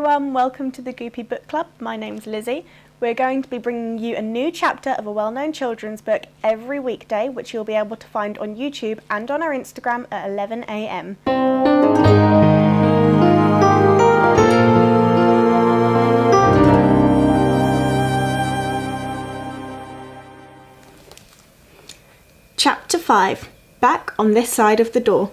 everyone, welcome to the Goopy Book Club. My name's Lizzie. We're going to be bringing you a new chapter of a well-known children's book every weekday, which you'll be able to find on YouTube and on our Instagram at 11 a.m. Chapter 5. Back on this side of the door.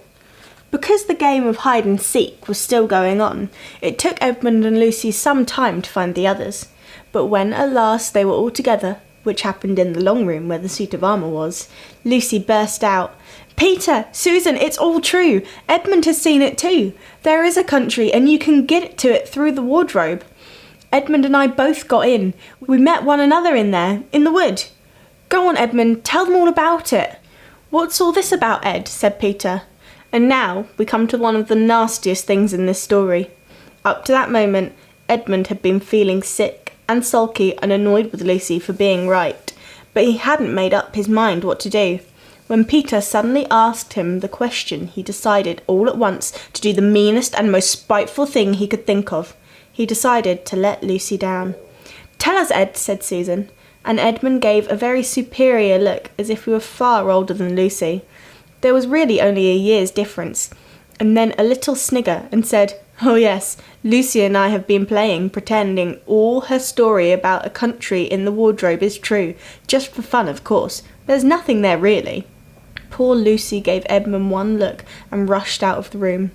Because the game of hide and seek was still going on, it took Edmund and Lucy some time to find the others. But when at last they were all together, which happened in the long room where the suit of armour was, Lucy burst out, "Peter, Susan, it's all true. Edmund has seen it too. There is a country and you can get to it through the wardrobe. Edmund and I both got in. We met one another in there, in the wood. Go on, Edmund, tell them all about it." "What's all this about, Ed?" said Peter. And now we come to one of the nastiest things in this story. Up to that moment, Edmund had been feeling sick and sulky and annoyed with Lucy for being right, but he hadn't made up his mind what to do. When Peter suddenly asked him the question, he decided all at once to do the meanest and most spiteful thing he could think of. He decided to let Lucy down. "Tell us, Ed," said Susan, and Edmund gave a very superior look as if he were far older than Lucy. There was really only a year's difference, and then a little snigger and said, "Oh yes, Lucy and I have been playing, pretending all her story about a country in the wardrobe is true, just for fun of course. There's nothing there really." Poor Lucy gave Edmund one look and rushed out of the room.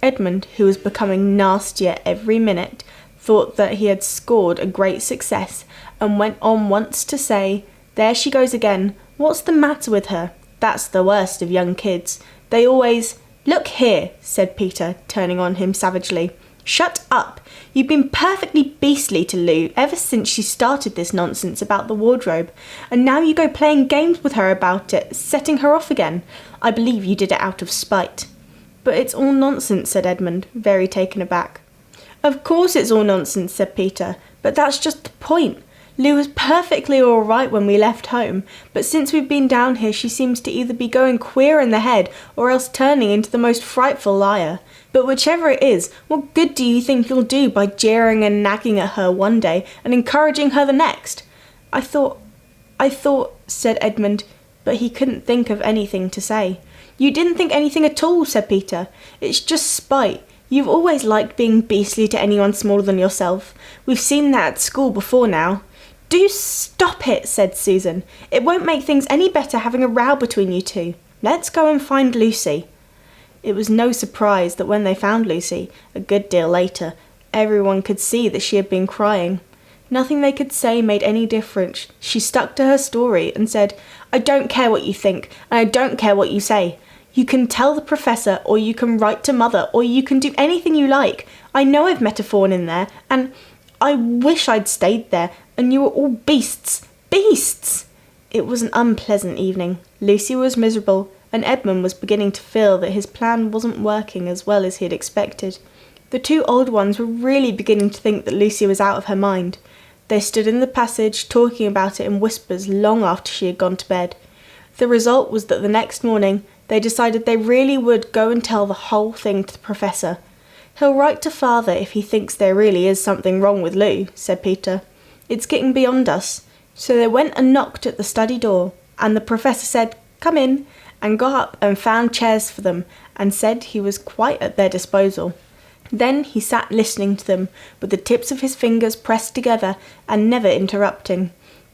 Edmund, who was becoming nastier every minute, thought that he had scored a great success, and went on once to say, "There she goes again. What's the matter with her? That's the worst of young kids. They always—" "Look here," said Peter, turning on him savagely. "Shut up! You've been perfectly beastly to Lou ever since she started this nonsense about the wardrobe, and now you go playing games with her about it, setting her off again. I believe you did it out of spite." "But it's all nonsense," said Edmund, very taken aback. "Of course it's all nonsense," said Peter, "but that's just the point. Lou was perfectly all right when we left home, but since we've been down here she seems to either be going queer in the head or else turning into the most frightful liar. But whichever it is, what good do you think you'll do by jeering and nagging at her one day and encouraging her the next?" I thought, said Edmund, but he couldn't think of anything to say. "You didn't think anything at all," said Peter. "It's just spite. You've always liked being beastly to anyone smaller than yourself. We've seen that at school before now." "Do stop it," said Susan. "It won't make things any better having a row between you two. Let's go and find Lucy." It was no surprise that when they found Lucy, a good deal later, everyone could see that she had been crying. Nothing they could say made any difference. She stuck to her story and said, "I don't care what you think, and I don't care what you say. You can tell the professor, or you can write to Mother, or you can do anything you like. I know I've met a fawn in there, and I wish I'd stayed there, and you were all beasts. Beasts!" It was an unpleasant evening. Lucy was miserable, and Edmund was beginning to feel that his plan wasn't working as well as he had expected. The two old ones were really beginning to think that Lucy was out of her mind. They stood in the passage talking about it in whispers long after she had gone to bed. The result was that the next morning they decided they really would go and tell the whole thing to the professor. "He'll write to Father if he thinks there really is something wrong with Lou," said Peter. "It's getting beyond us." So they went and knocked at the study door, and the professor said, "Come in," and got up and found chairs for them, and said he was quite at their disposal. Then he sat listening to them, with the tips of his fingers pressed together and never interrupting,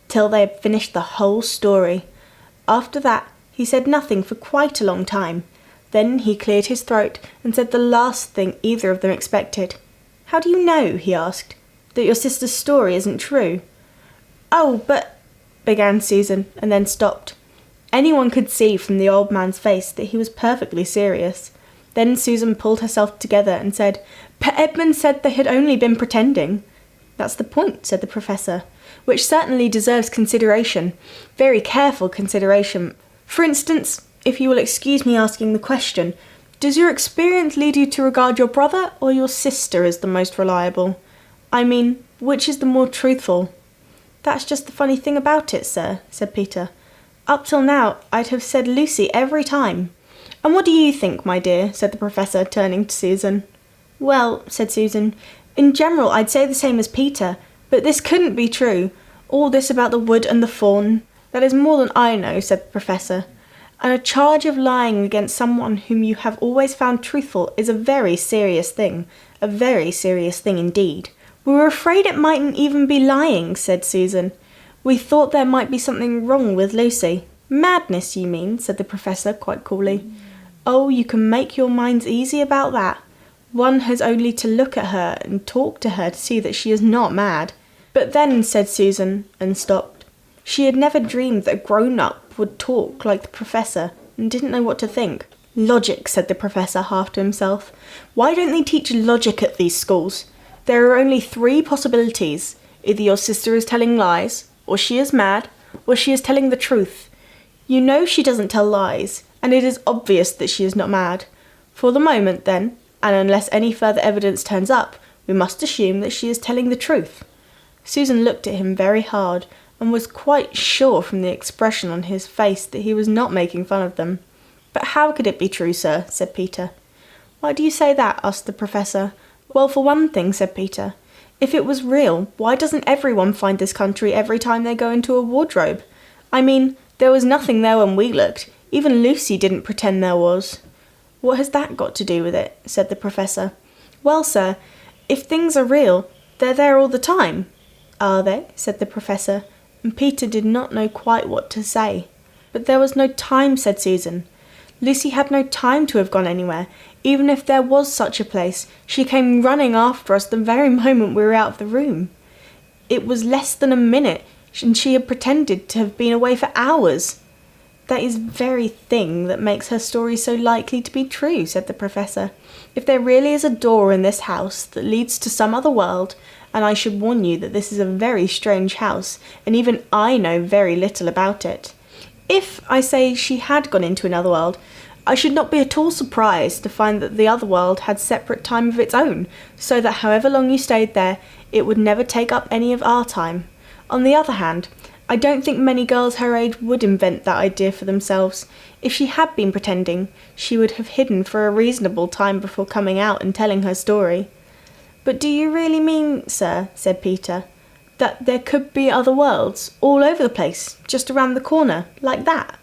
till they had finished the whole story. After that he said nothing for quite a long time. Then he cleared his throat and said the last thing either of them expected. "How do you know," he asked, "that your sister's story isn't true?" "Oh, but—" began Susan, and then stopped. Anyone could see from the old man's face that he was perfectly serious. Then Susan pulled herself together and said, "But Edmund said they had only been pretending." "That's the point," said the professor, "which certainly deserves consideration, very careful consideration. For instance, if you will excuse me asking the question, does your experience lead you to regard your brother or your sister as the most reliable? I mean, which is the more truthful?" "That's just the funny thing about it, sir," said Peter. "Up till now, I'd have said Lucy every time." "And what do you think, my dear?" said the professor, turning to Susan. "Well," said Susan, In general, I'd say the same as Peter, but this couldn't be true. All this about the wood and the fawn. That is more than I know, said the Professor. And a charge of lying against someone whom you have always found truthful is a very serious thing. A very serious thing indeed. We were afraid it mightn't even be lying, said Susan. We thought there might be something wrong with Lucy. Madness, you mean, said the Professor quite coolly. Oh, you can make your minds easy about that. One has only to look at her and talk to her to see that she is not mad. But then, said Susan, and stopped. She had never dreamed that a grown-up would talk like the Professor, and didn't know what to think. Logic, said the Professor half to himself. Why don't they teach logic at these schools? There are only 3 possibilities. Either your sister is telling lies, or she is mad, or she is telling the truth. You know she doesn't tell lies, and it is obvious that she is not mad. For the moment, then, and unless any further evidence turns up, we must assume that she is telling the truth. Susan looked at him very hard, and was quite sure from the expression on his face that he was not making fun of them. But how could it be true, sir? Said Peter. Why do you say that? Asked the Professor. Well, for one thing, said Peter, if it was real, why doesn't everyone find this country every time they go into a wardrobe? I mean, there was nothing there when we looked. Even Lucy didn't pretend there was. What has that got to do with it? Said the Professor. Well, sir, if things are real, they're there all the time. Are they? Said the Professor, and Peter did not know quite what to say. But there was no time, said Susan. Lucy had no time to have gone anywhere. Even if there was such a place, she came running after us the very moment we were out of the room. It was less than a minute, and she had pretended to have been away for hours. That is the very thing that makes her story so likely to be true, said the Professor. If there really is a door in this house that leads to some other world, and I should warn you that this is a very strange house, and even I know very little about it. If, I say, she had gone into another world, I should not be at all surprised to find that the other world had separate time of its own, so that however long you stayed there, it would never take up any of our time. On the other hand, I don't think many girls her age would invent that idea for themselves. If she had been pretending, she would have hidden for a reasonable time before coming out and telling her story. But do you really mean, sir, said Peter, that there could be other worlds, all over the place, just around the corner, like that?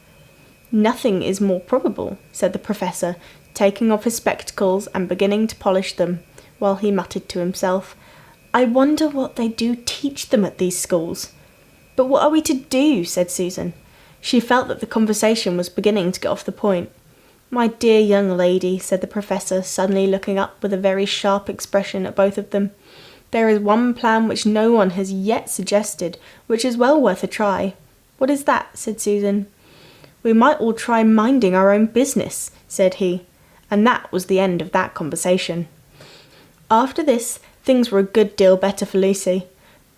Nothing is more probable, said the Professor, taking off his spectacles and beginning to polish them, while he muttered to himself, I wonder what they do teach them at these schools. But what are we to do? Said Susan. She felt that the conversation was beginning to get off the point. My dear young lady, said the Professor, suddenly looking up with a very sharp expression at both of them. There is one plan which no one has yet suggested, which is well worth a try. What is that? Said Susan. We might all try minding our own business, said he, and that was the end of that conversation. After this, things were a good deal better for Lucy.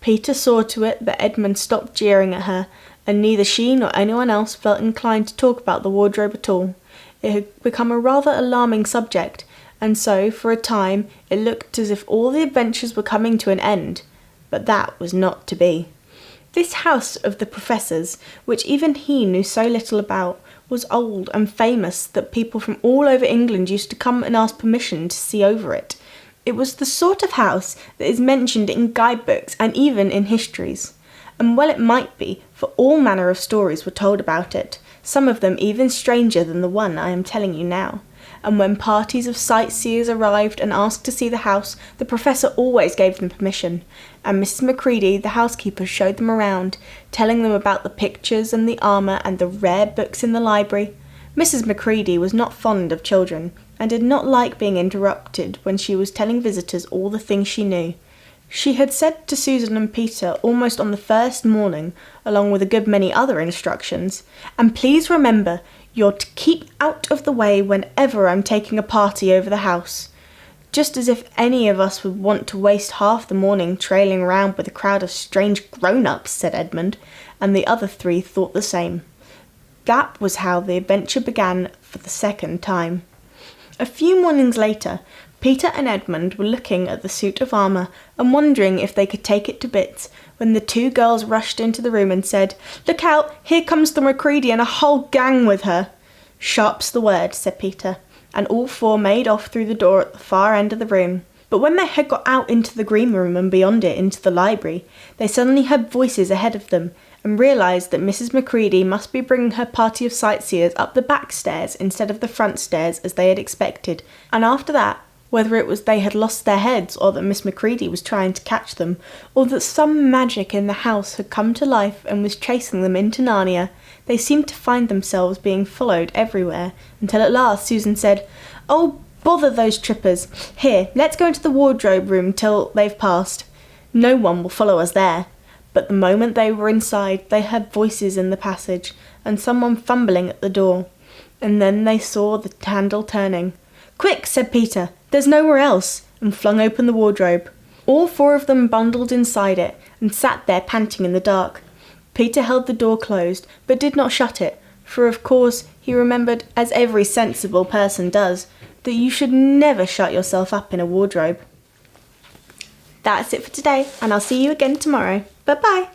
Peter saw to it that Edmund stopped jeering at her, and neither she nor anyone else felt inclined to talk about the wardrobe at all. It had become a rather alarming subject, and so, for a time, it looked as if all the adventures were coming to an end. But that was not to be. This house of the Professor's, which even he knew so little about, was old and famous that people from all over England used to come and ask permission to see over it. It was the sort of house that is mentioned in guidebooks and even in histories. And well it might be, for all manner of stories were told about it, some of them even stranger than the one I am telling you now. And when parties of sightseers arrived and asked to see the house, the Professor always gave them permission, and Mrs. Macready, the housekeeper, showed them around, telling them about the pictures and the armour and the rare books in the library. Mrs. Macready was not fond of children, and did not like being interrupted when she was telling visitors all the things she knew. She had said to Susan and Peter almost on the first morning, along with a good many other instructions, and please remember, you're to keep out of the way whenever I'm taking a party over the house. Just as if any of us would want to waste half the morning trailing around with a crowd of strange grown-ups, said Edmund, and the other 3 thought the same. That was how the adventure began for the second time. A few mornings later, Peter and Edmund were looking at the suit of armour and wondering if they could take it to bits, when the 2 girls rushed into the room and said, Look out, here comes the Macready and a whole gang with her. Sharp's the word, said Peter, and all 4 made off through the door at the far end of the room. But when they had got out into the green room and beyond it into the library, they suddenly heard voices ahead of them and realised that Mrs. Macready must be bringing her party of sightseers up the back stairs instead of the front stairs as they had expected. And after that, whether it was they had lost their heads or that Miss Macready was trying to catch them, or that some magic in the house had come to life and was chasing them into Narnia, they seemed to find themselves being followed everywhere, until at last Susan said, "Oh, bother those trippers. Here, let's go into the wardrobe room till they've passed. No one will follow us there." But the moment they were inside, they heard voices in the passage, and someone fumbling at the door. And then they saw the handle turning. "Quick," said Peter, "there's nowhere else," and flung open the wardrobe. All four of them bundled inside it, and sat there panting in the dark. Peter held the door closed, but did not shut it, for of course he remembered, as every sensible person does, that you should never shut yourself up in a wardrobe. That's it for today, and I'll see you again tomorrow. Bye-bye.